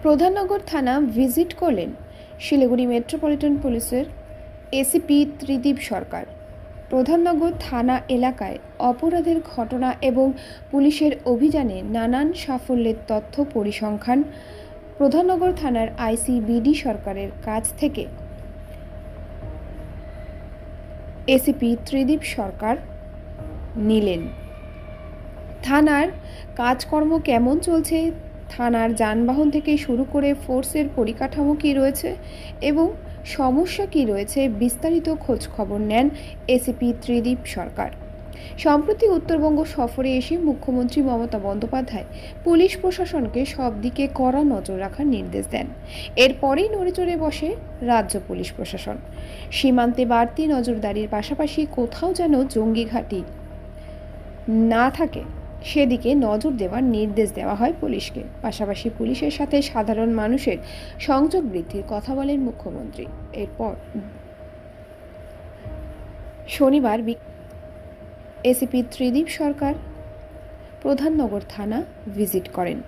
প্রধাননগর থানা ভিজিট করলেন শিলিগুড়ি মেট্রোপলিটন পুলিশের এসিপি ত্রিদীপ সরকার। প্রধাননগর থানা এলাকায় অপরাধের ঘটনা এবং পুলিশের অভিযানে নানান সাফল্যের তথ্য পরিসংখ্যান প্রধাননগর থানার আইসি বিডি সরকারের কাছ থেকে এসিপি ত্রিদীপ সরকার নিলেন। থানার কাজকর্ম কেমন চলছে, থানার যানবাহন থেকে শুরু করে ফোর্সের পরিকাঠামো কী রয়েছে এবং সমস্যা কী রয়েছে বিস্তারিত খোঁজ খবর নেন এসিপি ত্রিদীপ সরকার। সম্প্রতি উত্তরবঙ্গ সফরে এসে মুখ্যমন্ত্রী মমতা বন্দ্যোপাধ্যায় পুলিশ প্রশাসনকে সব দিকে কড়া নজর রাখার নির্দেশ দেন। এরপরেই নড়েচড়ে বসে রাজ্য পুলিশ প্রশাসন। সীমান্তে বাড়তি নজরদারির পাশাপাশি কোথাও যেন জঙ্গি ঘাঁটি না থাকে সেদিকে নজর দেওয়ার নির্দেশ দেওয়া হয় পুলিশকে। পাশাপাশি পুলিশের সাথে সাধারণ মানুষের সংযোগ বৃদ্ধির কথা বলেন মুখ্যমন্ত্রী। এরপর শনিবার এসিপি ত্রিদীপ সরকার প্রধাননগর থানা ভিজিট করেন।